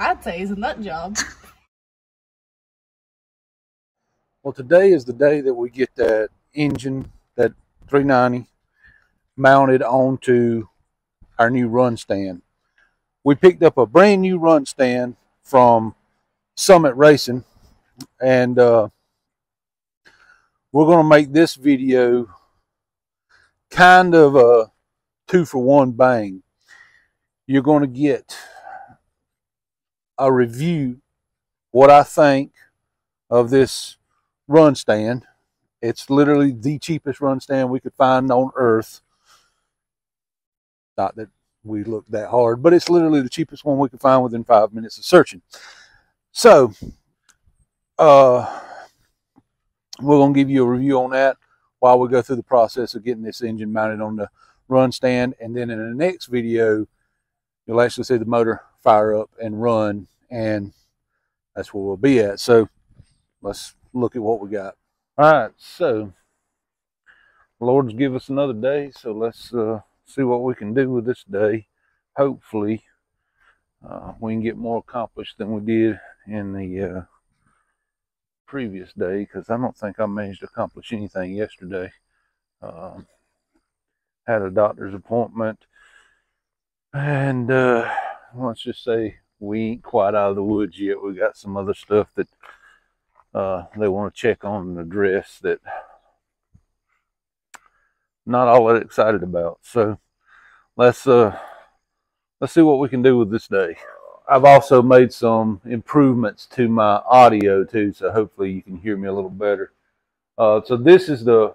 I'd say he's a nut job. Well, today is the day that we get that engine, that 390, mounted onto our new run stand. We picked up a brand new run stand from Summit Racing, and we're going to make this video kind of a 2-for-1 bang. You're going to get a review, what I think of this run stand. It's literally the cheapest run stand we could find on earth. Not that we looked that hard, but it's literally the cheapest one we could find within 5 minutes of searching. So we're going to give you a review on that while we go through the process of getting this engine mounted on the run stand, and then in the next video you'll actually see the motor fire up and run, and that's where we'll be at. So let's look at what we got. All right, so the Lord's give us another day, so let's see what we can do with this day. Hopefully we can get more accomplished than we did in the previous day, because I don't think I managed to accomplish anything yesterday. Had a doctor's appointment, and let's just say we ain't quite out of the woods yet. We got some other stuff that they want to check on and address that not all that excited about. So let's see what we can do with this day. I've also made some improvements to my audio too, so hopefully you can hear me a little better. So this is the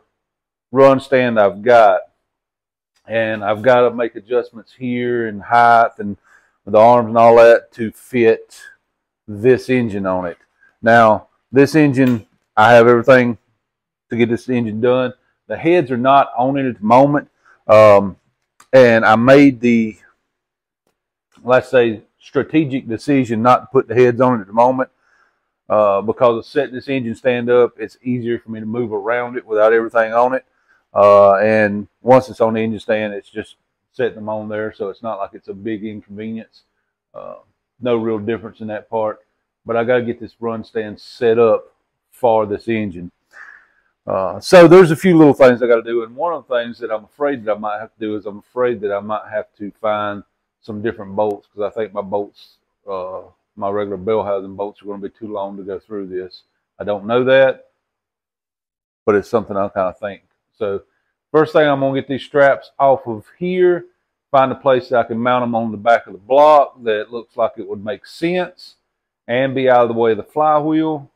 run stand I've got, and I've got to make adjustments here in height and with the arms and all that to fit this engine on it. Now this engine, I have everything to get this engine done. The heads are not on it at the moment, and I made the, let's say, strategic decision not to put the heads on it at the moment, because of setting this engine stand up. It's easier for me to move around it without everything on it, and once it's on the engine stand, it's just setting them on there, so it's not like it's a big inconvenience. No real difference in that part, but I got to get this run stand set up for this engine. So there's a few little things I got to do, and one of the things that I'm afraid that I might have to do is I'm afraid that I might have to find some different bolts, because I think my bolts, my regular bell housing bolts, are going to be too long to go through this. I don't know that, but it's something I kind of think. So first thing, I'm going to get these straps off of here, find a place that I can mount them on the back of the block that looks like it would make sense and be out of the way of the flywheel.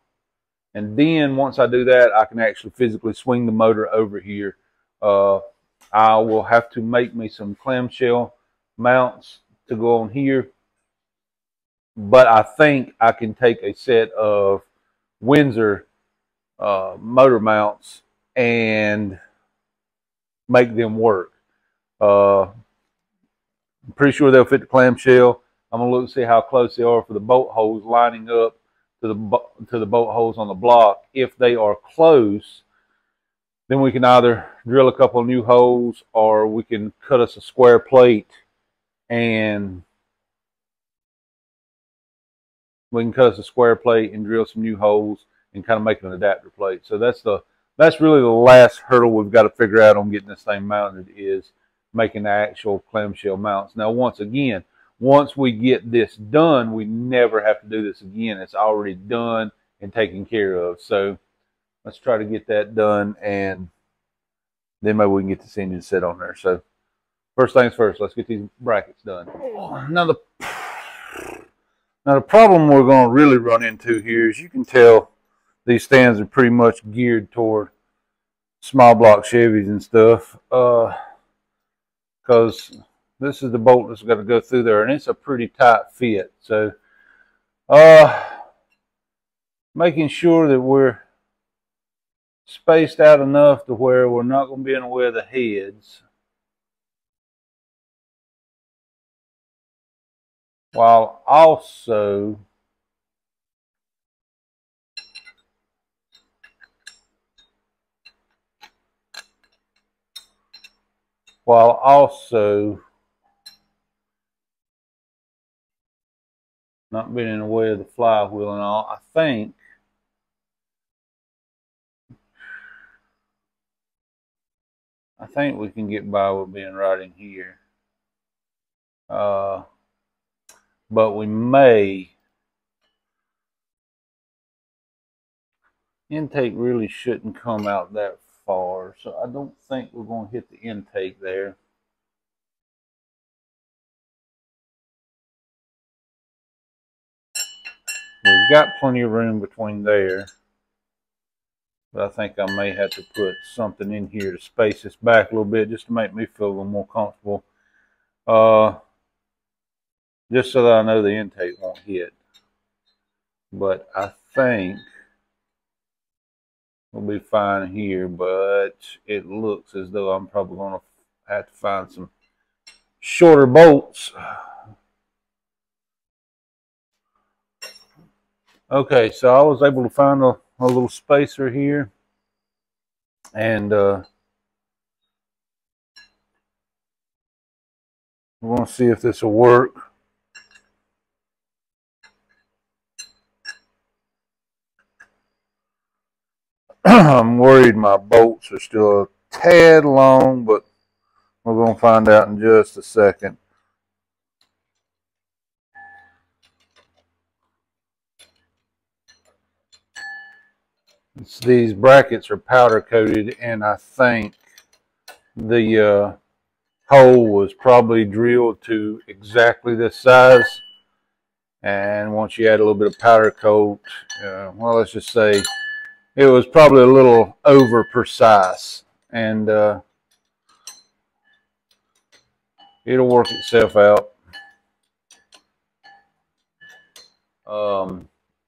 And then once I do that, I can actually physically swing the motor over here. I will have to make me some clamshell mounts to go on here, but I think I can take a set of Windsor motor mounts and make them work. I'm pretty sure they'll fit the clamshell. I'm going to look to see how close they are for the bolt holes lining up to the bolt holes on the block. If they are close, then we can either drill a couple of new holes, or we can cut us a square plate and drill some new holes and kind of make an adapter plate. So that's really the last hurdle we've got to figure out on getting this thing mounted, is making the actual clamshell mounts. Now once again, once we get this done, we never have to do this again. It's already done and taken care of. So let's try to get that done, and then maybe we can get this engine set on there. So first things first, let's get these brackets done. Now the problem we're going to really run into here is, you can tell these stands are pretty much geared toward small block Chevys and stuff, because this is the bolt that's got to go through there, and it's a pretty tight fit. So making sure that we're spaced out enough to where we're not going to be in the way of the heads, while also not being in the way of the flywheel and all. I think we can get by with being right in here. But we may. Intake really shouldn't come out that far, so I don't think we're going to hit the intake there. We've got plenty of room between there, but I think I may have to put something in here to space this back a little bit just to make me feel a little more comfortable. Just so that I know the intake won't hit. But I think we'll be fine here, but it looks as though I'm probably going to have to find some shorter bolts. Okay, so I was able to find a little spacer here, and we're going to see if this will work. I'm worried my bolts are still a tad long, but we're going to find out in just a second. These brackets are powder coated, and I think the hole was probably drilled to exactly this size. And once you add a little bit of powder coat, well, let's just say it was probably a little over precise, and it'll work itself out.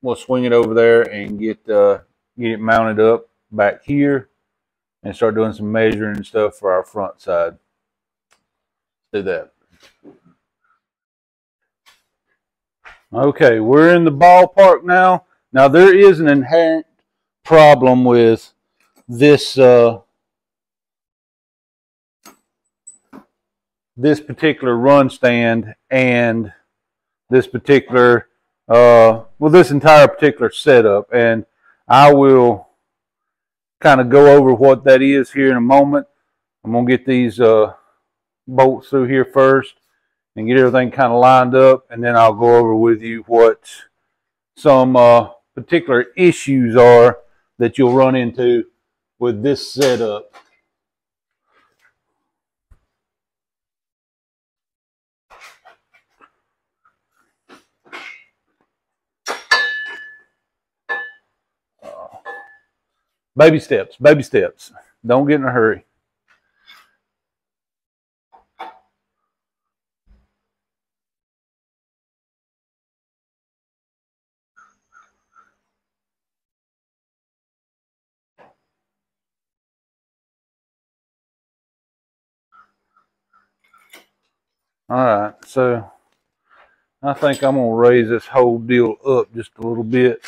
We'll swing it over there and get it mounted up back here and start doing some measuring and stuff for our front side. Do that. Okay, we're in the ballpark now. Now there is an inherent problem with this this particular run stand and this particular well, this entire particular setup, and I will kind of go over what that is here in a moment. I'm gonna get these bolts through here first and get everything kind of lined up, and then I'll go over with you what some particular issues are that you'll run into with this setup. Baby steps, baby steps. Don't get in a hurry. All right, so I think I'm going to raise this whole deal up just a little bit.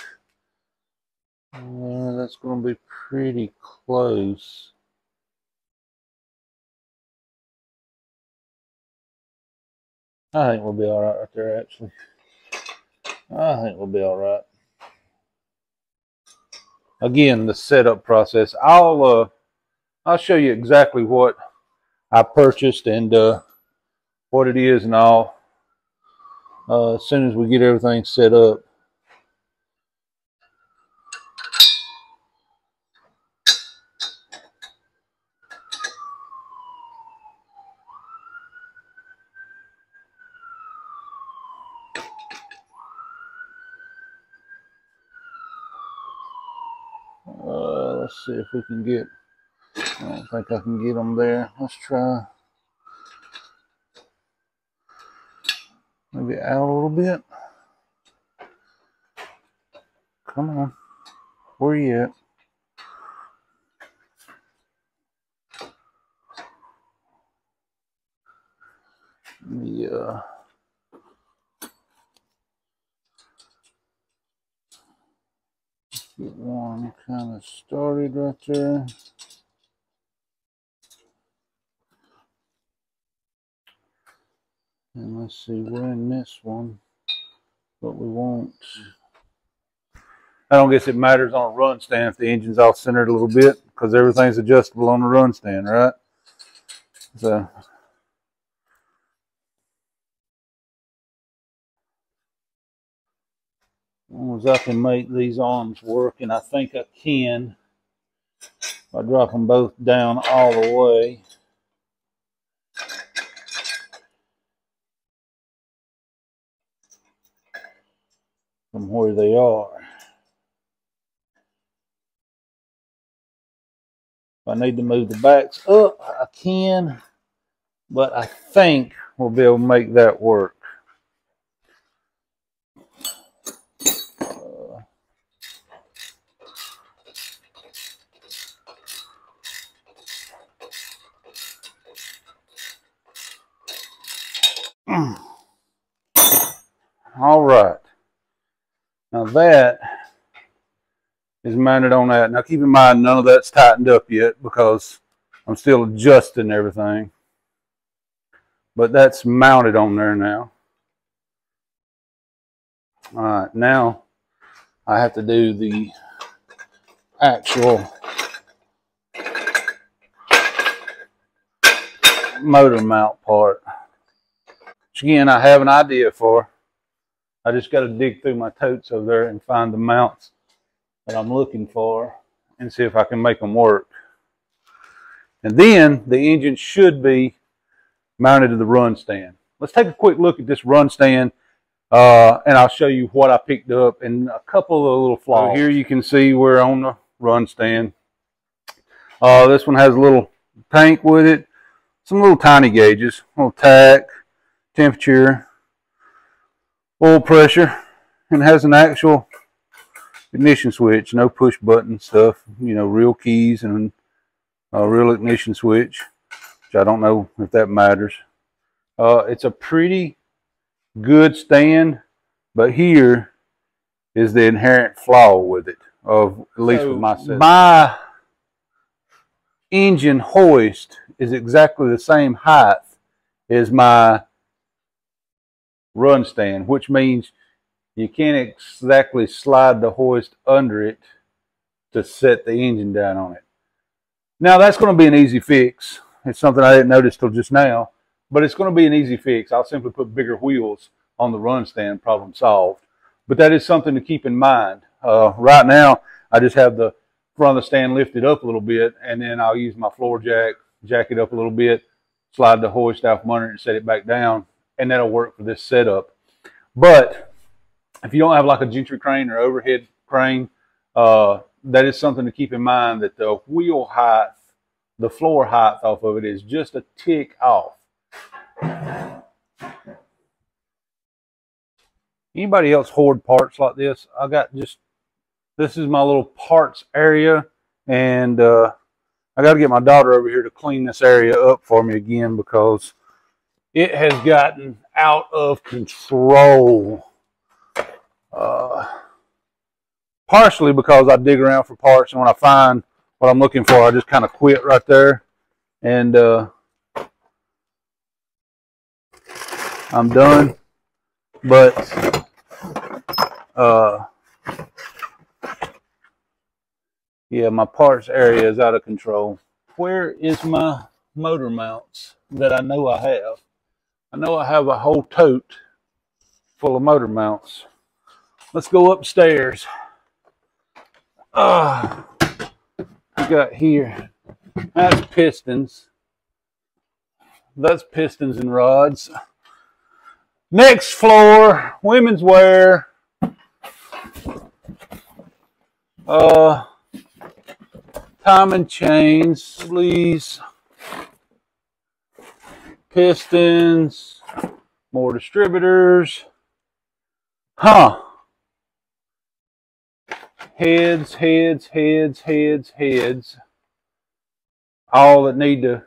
That's going to be pretty close. I think we'll be all right there, actually. I think we'll be all right. Again, the setup process. I'll show you exactly what I purchased and what it is and all as soon as we get everything set up. Let's see if we can get, I don't think I can get them there. Let's try maybe out a little bit. Come on, where you at? Yeah. Get one kind of started right there. And let's see, we're in this one. But we won't. I don't guess it matters on a run stand if the engine's off centered a little bit, because everything's adjustable on the run stand, right? So as long as I can make these arms work, and I think I can, if I drop them both down all the way. From where they are. If I need to move the backs up, I can, but I think we'll be able to make that work. All right. Now that is mounted on that. Now keep in mind, none of that's tightened up yet because I'm still adjusting everything. But that's mounted on there now. All right, now I have to do the actual motor mount part, which again I have an idea for. I just got to dig through my totes over there and find the mounts that I'm looking for and see if I can make them work. And then the engine should be mounted to the run stand. Let's take a quick look at this run stand, and I'll show you what I picked up and a couple of little flaws. So here you can see we're on the run stand. This one has a little tank with it, some little tiny gauges, little tach, temperature, oil pressure, and has an actual ignition switch, no push button stuff, you know, real keys and a real ignition switch, which I don't know if that matters. It's a pretty good stand, but here is the inherent flaw with it, of at least with my setup. My engine hoist is exactly the same height as my run stand, which means you can't exactly slide the hoist under it to set the engine down on it. Now that's going to be an easy fix. It's something I didn't notice till just now, but it's going to be an easy fix. I'll simply put bigger wheels on the run stand, problem solved. But that is something to keep in mind. Right now, I just have the front of the stand lifted up a little bit, and then I'll use my floor jack it up a little bit, slide the hoist out from under it and set it back down, and that'll work for this setup. But if you don't have like a gentry crane or overhead crane, that is something to keep in mind, that the wheel height, the floor height off of it is just a tick off. Anybody else hoard parts like this? I got just, this is my little parts area, and I got to get my daughter over here to clean this area up for me again because it has gotten out of control. Partially because I dig around for parts, and when I find what I'm looking for, I just kind of quit right there, and I'm done. But yeah, my parts area is out of control. Where is my motor mounts that I know I have? I know I have a whole tote full of motor mounts. Let's go upstairs. We got here, that's pistons. That's pistons and rods. Next floor, women's wear. Timing chains, sleeves, pistons, more distributors. Heads, all that need to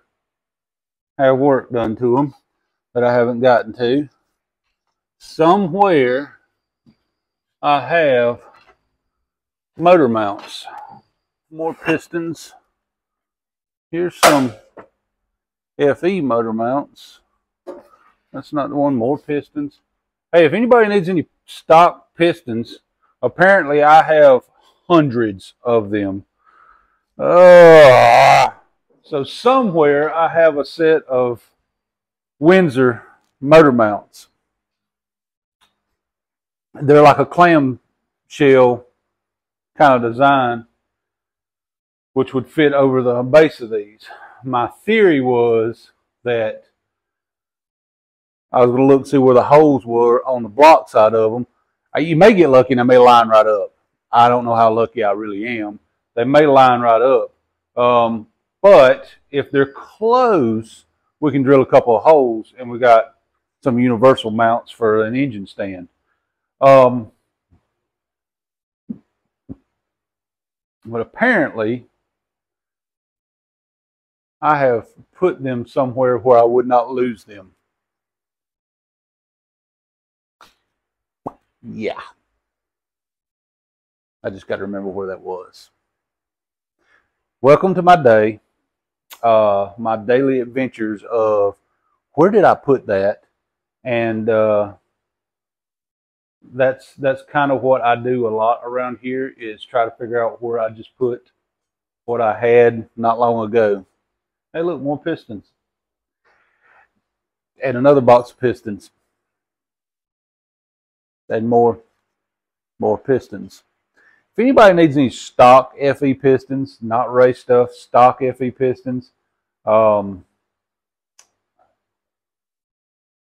have work done to them that I haven't gotten to. Somewhere I have motor mounts, more pistons. Here's some FE motor mounts. That's not the one, more pistons. Hey, if anybody needs any stock pistons, apparently I have hundreds of them. So somewhere I have a set of Windsor motor mounts. They're like a clam shell kind of design, which would fit over the base of these. My theory was that I was going to look and see where the holes were on the block side of them. You may get lucky and they may line right up. I don't know how lucky I really am. They may line right up. But if they're close, we can drill a couple of holes and we got some universal mounts for an engine stand. But apparently, I have put them somewhere where I would not lose them. Yeah. I just got to remember where that was. Welcome to my day. My daily adventures of where did I put that? And that's kind of what I do a lot around here, is try to figure out where I just put what I had not long ago. Hey, look, more pistons. And another box of pistons. And more pistons. If anybody needs any stock FE pistons, not race stuff, stock FE pistons,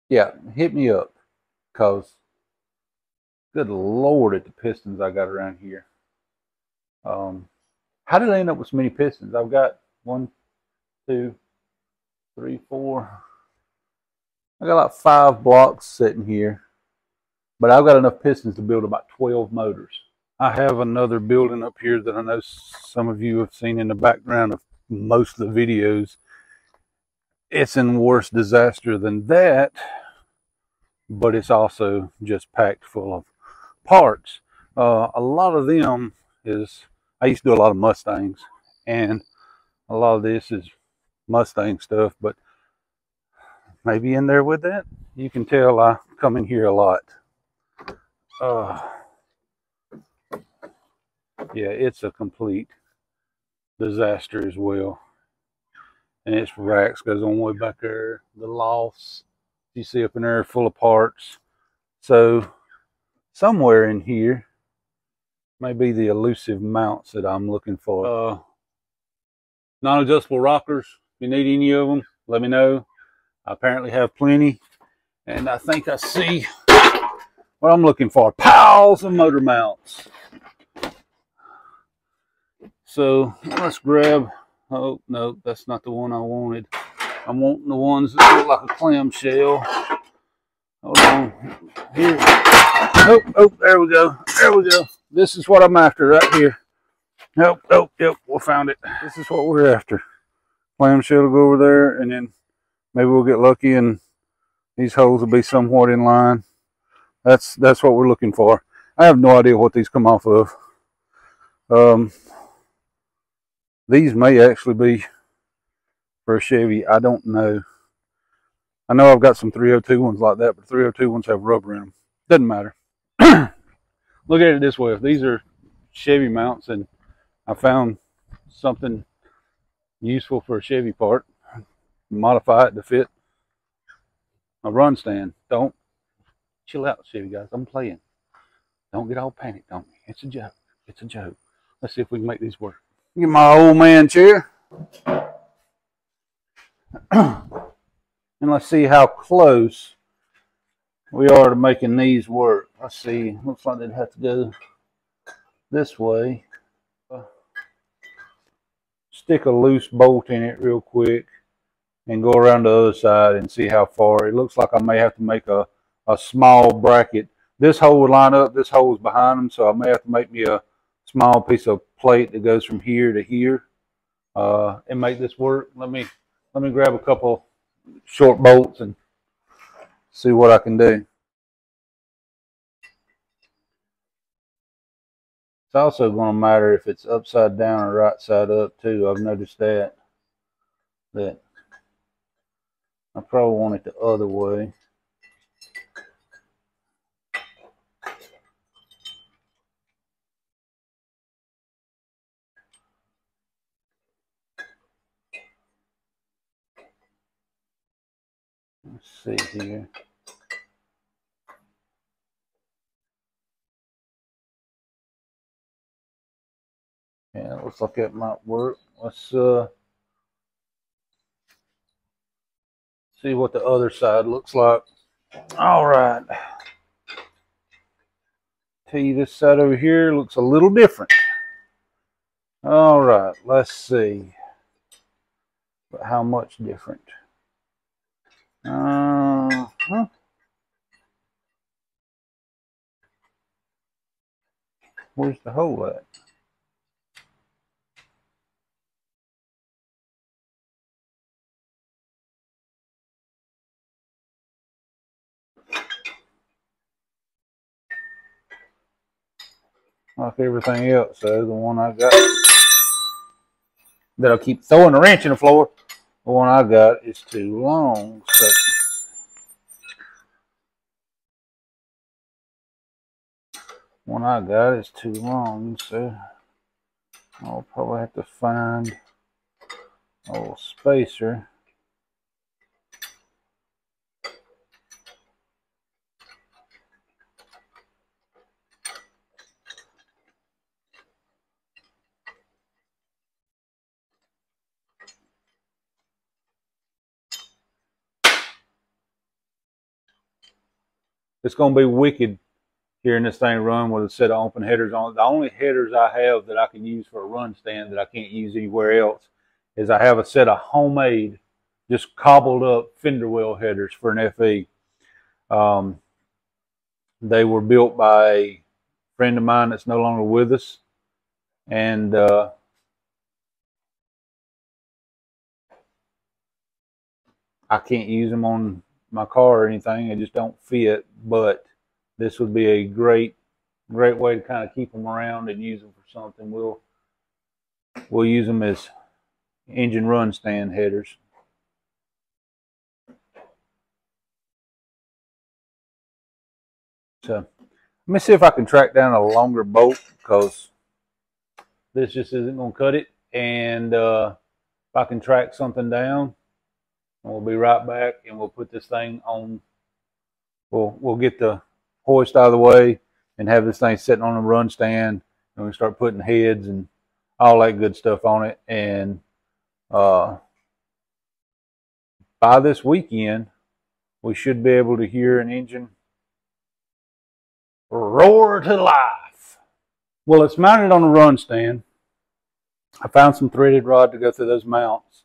yeah, hit me up, because good Lord at the pistons I got around here. How did I end up with so many pistons? I've got 1, 2, 3, 4. I got like 5 blocks sitting here, but I've got enough pistons to build about 12 motors. I have another building up here that I know some of you have seen in the background of most of the videos. It's in worse disaster than that, but it's also just packed full of parts. A lot of them is, I used to do a lot of Mustangs, and a lot of this is Mustang stuff, but maybe in there with that, you can tell I come in here a lot. Yeah, it's a complete disaster as well. And its racks goes on way back there. The lofts you see up in there full of parts. So somewhere in here may be the elusive mounts that I'm looking for. Non-adjustable rockers. If you need any of them, let me know. I apparently have plenty. And I think I see what I'm looking for. Piles of motor mounts. So let's grab, oh no, that's not the one I wanted. I'm wanting the ones that look like a clamshell. Hold on. Here. Oh, there we go. There we go. This is what I'm after right here. Yep, we found it. This is what we're after. Clamshell will go over there, and then maybe we'll get lucky and these holes will be somewhat in line. That's what we're looking for. I have no idea what these come off of. These may actually be for a Chevy. I don't know. I know I've got some 302 ones like that, but 302 ones have rubber in them. Doesn't matter. Look at it this way. If these are Chevy mounts and I found something useful for a Chevy part, modify it to fit a run stand. Don't chill out, Chevy guys. I'm playing. Don't get all panicked on me. It's a joke. It's a joke. Let's see if we can make these work. Get my old man chair. And let's see how close we are to making these work. Let's see. Looks like they'd have to go this way. Stick a loose bolt in it real quick and go around the other side and see how far. It looks like I may have to make a small bracket. This hole would line up. This hole is behind them, so I may have to make me a small piece of plate that goes from here to here and make this work. Let me grab a couple short bolts and see what I can do. It's also going to matter if it's upside down or right side up too. I've noticed that I probably want it the other way. Let's see here. Yeah, looks like that might work. Let's see what the other side looks like. All right. Tell you this side over here looks a little different. All right, let's see. But how much different? Where's the hole at? Like everything else, so the one I got that'll keep throwing a wrench in the floor. The one I got is too long. So one I got is too long, so I'll probably have to find a little spacer. It's going to be wicked hearing this thing run with a set of open headers on it. The only headers I have that I can use for a run stand that I can't use anywhere else is I have a set of homemade, just cobbled up fender well headers for an FE. They were built by a friend of mine that's no longer with us, and I can't use them on my car or anything. They just don't fit, but this would be a great way to kind of keep them around and use them for something. We'll use them as engine run stand headers. So let me see if I can track down a longer bolt, because this just isn't going to cut it. And if I can track something down, we'll be right back, and we'll put this thing on. We'll get the hoist out of the way and have this thing sitting on a run stand, and we start putting heads and all that good stuff on it. And by this weekend, we should be able to hear an engine roar to life. Well, it's mounted on a run stand. I found some threaded rod to go through those mounts.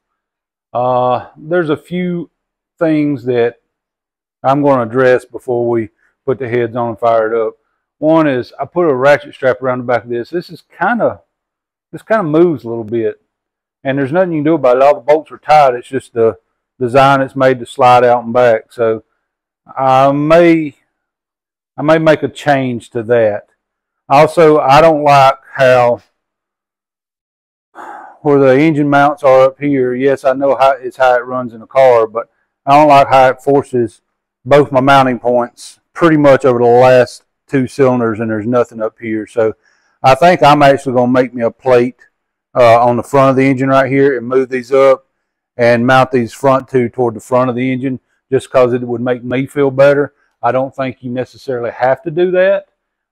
There's a few things that I'm going to address before we put the heads on and fire it up. One is I put a ratchet strap around the back of this. This kind of moves a little bit, and there's nothing you can do about it. All the bolts are tight. It's just the design it's made to slide out and back. So I may make a change to that. Also, I don't like how where the engine mounts are up here. Yes, I know it's how it runs in a car, but I don't like how it forces both my mounting points pretty much over the last two cylinders, and there's nothing up here. So I think I'm actually going to make me a plate on the front of the engine right here and move these up and mount these front two toward the front of the engine, just because it would make me feel better. I don't think you necessarily have to do that.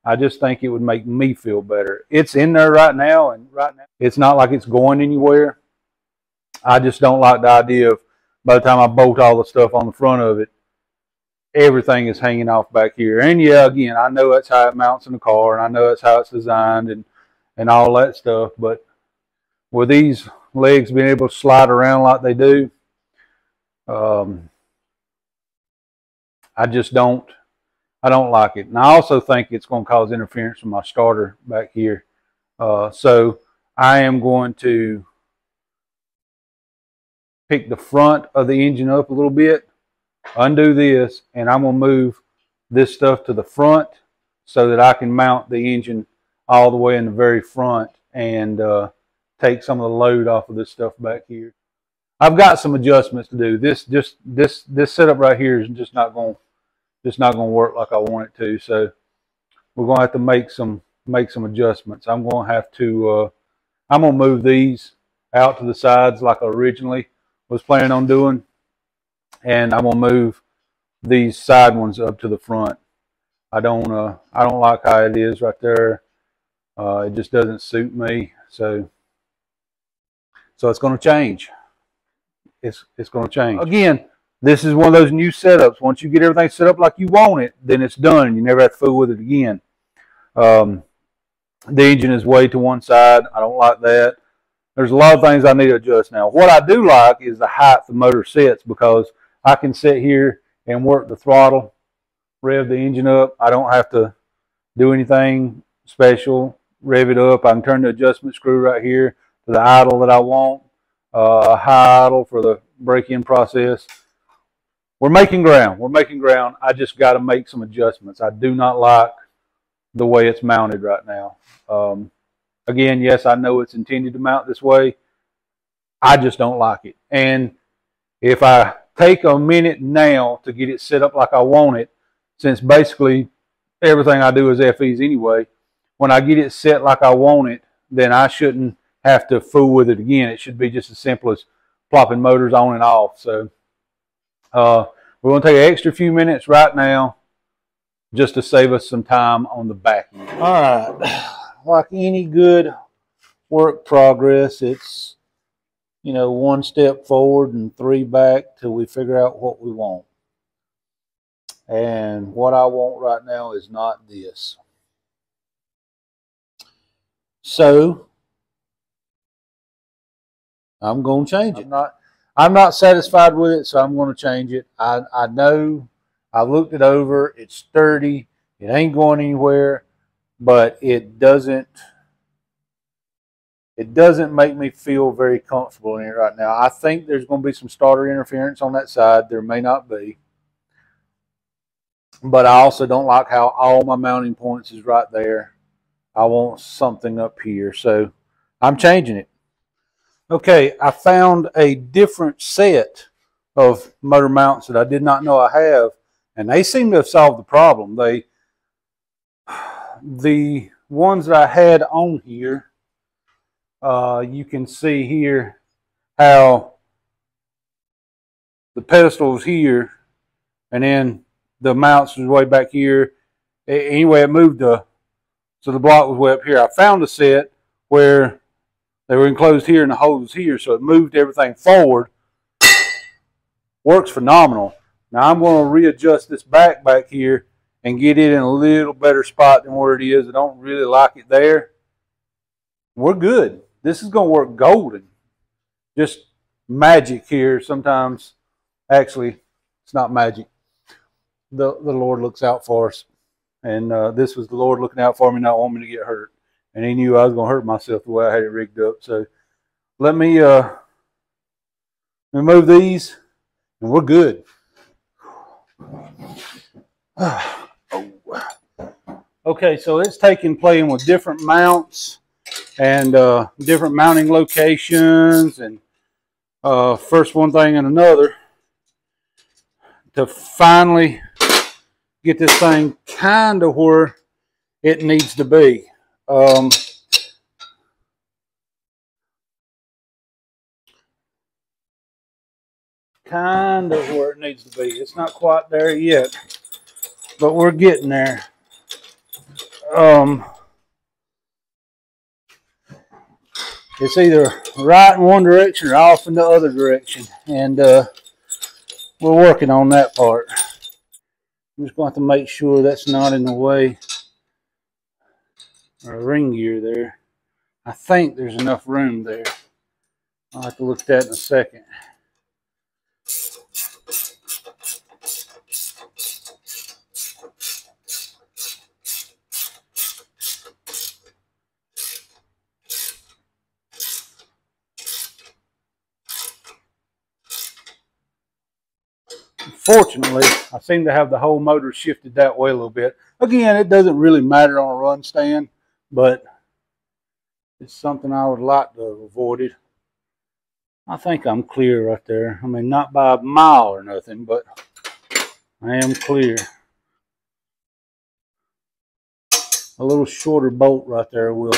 I just think it would make me feel better. It's in there right now, and right now it's not like it's going anywhere. I just don't like the idea of by the time I bolt all the stuff on the front of it, everything is hanging off back here. And yeah, again, I know that's how it mounts in the car, and I know that's how it's designed and all that stuff. But with these legs being able to slide around like they do, I just don't like it. And I also think it's going to cause interference with my starter back here. So I am going to pick the front of the engine up a little bit, undo this, and I'm going to move this stuff to the front so that I can mount the engine all the way in the very front and take some of the load off of this stuff back here. I've got some adjustments to do. This setup right here is just not going to work like I want it to. So we're going to have to make some adjustments. I'm going to have to I'm going to move these out to the sides like I originally was planning on doing, and I'm going to move these side ones up to the front. I don't like how it is right there. It just doesn't suit me. So it's going to change. It's going to change. Again, this is one of those new setups. Once you get everything set up like you want it, then it's done. You never have to fool with it again. The engine is way to one side. I don't like that. There's a lot of things I need to adjust now. What I do like is the height the motor sets, because I can sit here and work the throttle, rev the engine up. I don't have to do anything special. Rev it up. I can turn the adjustment screw right here to the idle that I want. High idle for the break-in process. We're making ground. We're making ground. I just got to make some adjustments. I do not like the way it's mounted right now. Again, yes, I know it's intended to mount this way. I just don't like it. And if I take a minute now to get it set up like I want it, since basically everything I do is FEs anyway, when I get it set like I want it, then I shouldn't have to fool with it again. It should be just as simple as plopping motors on and off. So we're going to take an extra few minutes right now just to save us some time on the back end. All right. Like any good work progress, it's, you know, 1 step forward and 3 back till we figure out what we want. And what I want right now is not this. So I'm going to change it. I'm not satisfied with it, so I'm going to change it. I know, I looked it over. It's sturdy. It ain't going anywhere, but it doesn't make me feel very comfortable in it right now. I think there's going to be some starter interference on that side. There may not be. But I also don't like how all my mounting points is right there. I want something up here, so I'm changing it. Okay, I found a different set of motor mounts that I did not know I have, and they seem to have solved the problem. The ones that I had on here, you can see here how the pedestal was here, and then the mounts was way back here. Anyway, it moved so the block was way up here. I found a set where they were enclosed here and the hose was here, so it moved everything forward. Works phenomenal. Now I'm going to readjust this back here and get it in a little better spot than where it is. I don't really like it there. We're good. This is going to work golden. Just magic here. Sometimes, actually, it's not magic. The Lord looks out for us. And this was the Lord looking out for me, not wanting me to get hurt. And he knew I was going to hurt myself the way I had it rigged up. So let me remove these, and we're good. Okay, so it's playing with different mounts and different mounting locations, and first one thing and another to finally get this thing kind of where it needs to be. Kind of where it needs to be. It's not quite there yet, but we're getting there. It's either right in one direction or off in the other direction, and we're working on that part. I'm just going to have to make sure that's not in the way. Or a ring gear there. I think there's enough room there. I'll have to look at that in a second. Fortunately, I seem to have the whole motor shifted that way a little bit. Again, it doesn't really matter on a run stand, but it's something I would like to have avoided. I think I'm clear right there. I mean, not by a mile or nothing, but I am clear. A little shorter bolt right there will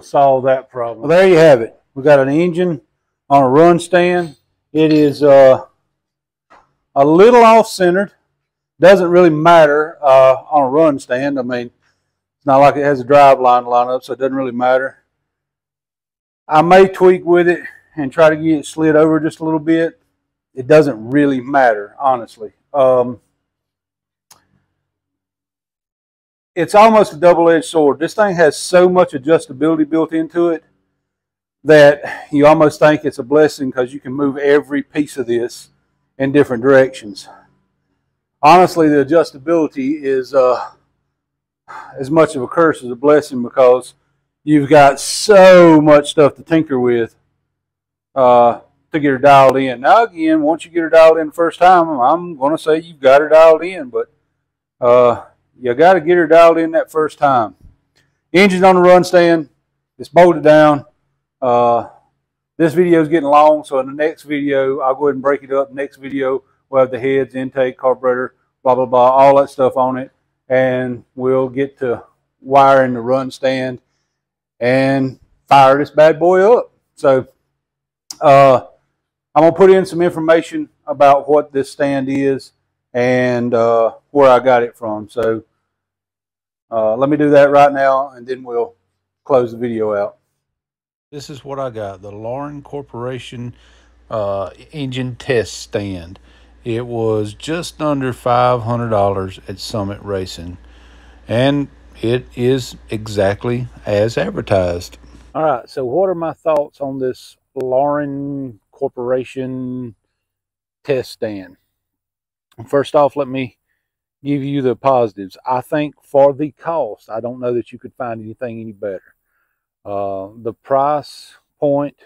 solve that problem. Well, there you have it. We got an engine on a run stand. It is a little off-centered. Doesn't really matter on a run stand. I mean, it's not like it has a drive line to line up, so it doesn't really matter. I may tweak with it and try to get it slid over just a little bit. It doesn't really matter, honestly. It's almost a double-edged sword. This thing has so much adjustability built into it that you almost think it's a blessing because you can move every piece of this in different directions. Honestly, the adjustability is as much of a curse as a blessing because you've got so much stuff to tinker with to get her dialed in. Now, again, once you get her dialed in the first time, I'm going to say you've got her dialed in, but you got to get her dialed in that first time. Engine's on the run stand. It's bolted down. This video is getting long, so in the next video, I'll go ahead and break it up. Next video, we'll have the heads, intake, carburetor, blah, blah, blah, all that stuff on it. And we'll get to wiring the run stand and fire this bad boy up. So I'm going to put in some information about what this stand is and where I got it from. So let me do that right now, and then we'll close the video out. This is what I got, the Larin Corporation engine test stand. It was just under $500 at Summit Racing, and it is exactly as advertised. All right, so what are my thoughts on this Larin Corporation test stand? First off, let me give you the positives. I think for the cost, I don't know that you could find anything any better. The price point,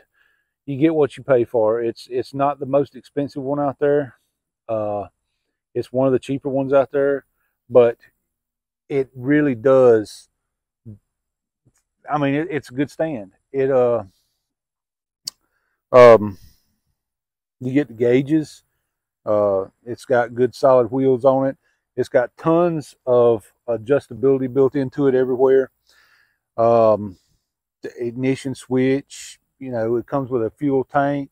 you get what you pay for. It's not the most expensive one out there. It's one of the cheaper ones out there, but it really does. I mean, it's a good stand. You get the gauges. It's got good solid wheels on it. It's got tons of adjustability built into it everywhere. The ignition switch, you know, it comes with a fuel tank.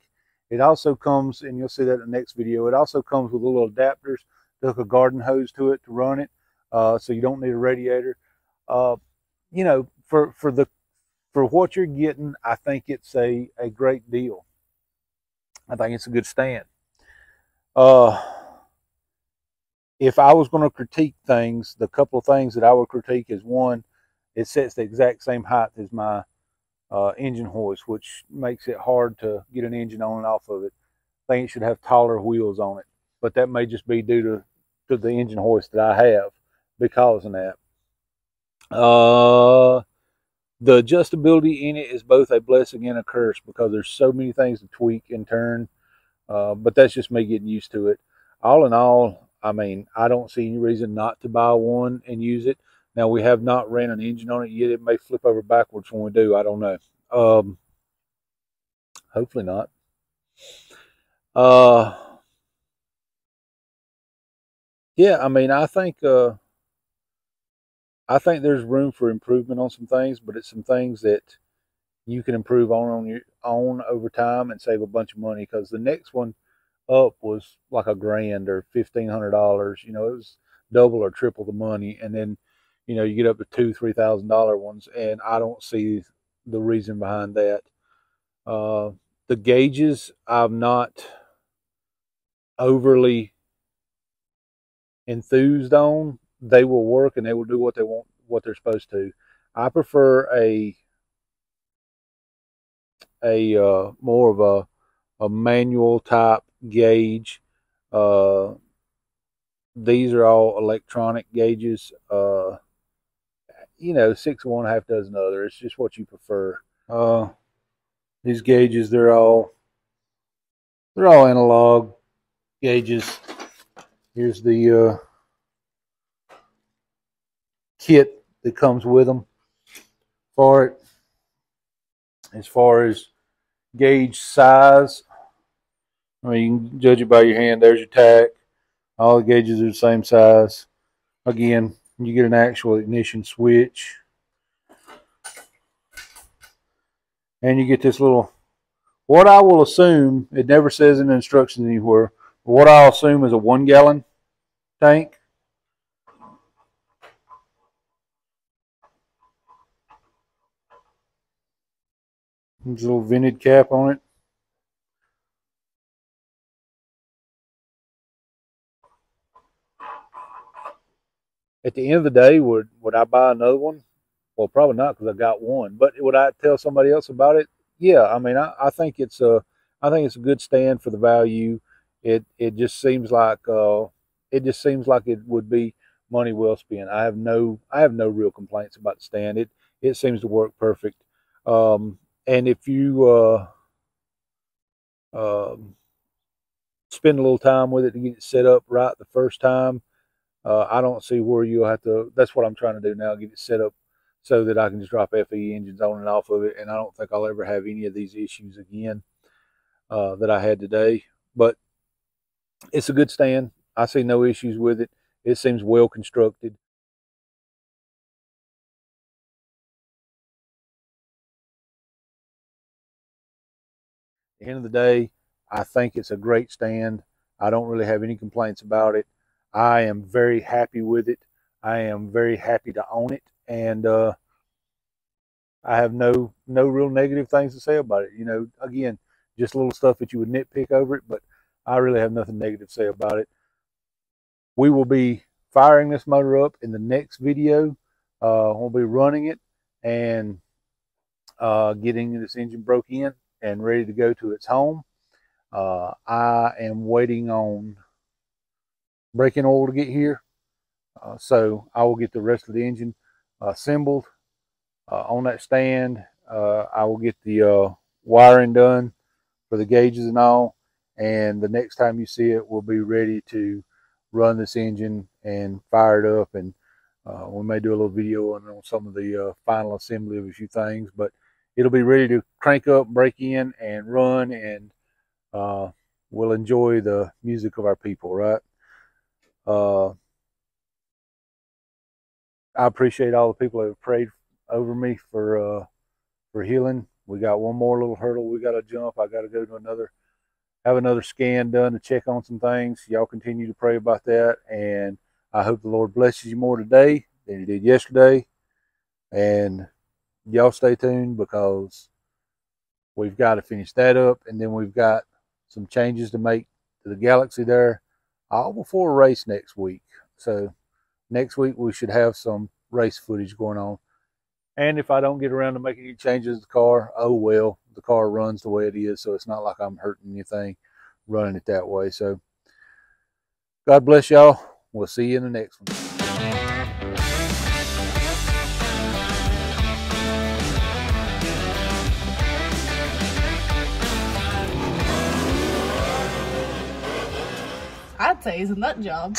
It also comes, and you'll see that in the next video, it also comes with little adapters to hook a garden hose to it to run it, so you don't need a radiator. You know, for what you're getting, I think it's a great deal. I think it's a good stand. If I was going to critique things, the couple of things that I would critique is, one, it sets the exact same height as my engine hoist, which makes it hard to get an engine on and off of it. I think it should have taller wheels on it, but that may just be due to the engine hoist that I have because of that. The adjustability in it is both a blessing and a curse because there's so many things to tweak and turn, but that's just me getting used to it. All in all, I mean, I don't see any reason not to buy one and use it. Now, we have not ran an engine on it yet. It may flip over backwards when we do. I don't know. Hopefully not. Yeah, I mean, I think there's room for improvement on some things, but it's some things that you can improve on your own over time and save a bunch of money, because the next one up was like $1,000 or $1,500. You know, it was double or triple the money, and then, you know, you get up to $2,000-$3,000 ones, and I don't see the reason behind that. The gauges, I'm not overly enthused on. They will work and they will do what they want, what they're supposed to. I prefer a more of a manual type gauge. These are all electronic gauges. You know, 6 of one, half dozen other. It's just what you prefer. These gauges, they're all analog gauges. Here's the kit that comes with them for it. As far as gauge size, I mean, you can judge it by your hand. There's your tack. All the gauges are the same size. Again, you get an actual ignition switch, and you get this little, what I will assume, it never says in the instructions anywhere, what I'll assume is a 1 gallon tank. There's a little vented cap on it. At the end of the day, would I buy another one? Well, probably not, because I got one. But would I tell somebody else about it? Yeah, I mean, I think it's a good stand for the value. It just seems like it would be money well spent. I have no real complaints about the stand. It seems to work perfect. And if you spend a little time with it to get it set up right the first time, I don't see where you'll have to. That's what I'm trying to do now, get it set up so that I can just drop FE engines on and off of it, and I don't think I'll ever have any of these issues again that I had today. But it's a good stand. I see no issues with it. It seems well constructed. At the end of the day, I think it's a great stand. I don't really have any complaints about it. I am very happy with it. I am very happy to own it, and I have no real negative things to say about it. You know, again, just little stuff that you would nitpick over it, but I really have nothing negative to say about it. We will be firing this motor up in the next video. We'll be running it and getting this engine broke in and ready to go to its home. I am waiting on braking oil to get here, so I will get the rest of the engine assembled on that stand. I will get the wiring done for the gauges and all, and the next time you see it, we'll be ready to run this engine and fire it up, and we may do a little video on some of the final assembly of a few things, but it'll be ready to crank up, break in, and run, and we'll enjoy the music of our people, right? I appreciate all the people that have prayed over me for healing. We got one more little hurdle we got to jump. I got to go to have another scan done to check on some things. Y'all continue to pray about that, and I hope the Lord blesses you more today than He did yesterday. And y'all stay tuned, because we've got to finish that up, and then we've got some changes to make to the Galaxy there, all before a race next week. So next week we should have some race footage going on. And if I don't get around to making any changes to the car, oh well, the car runs the way it is, so it's not like I'm hurting anything running it that way. So God bless y'all. We'll see you in the next one. I'd say it's a nut job.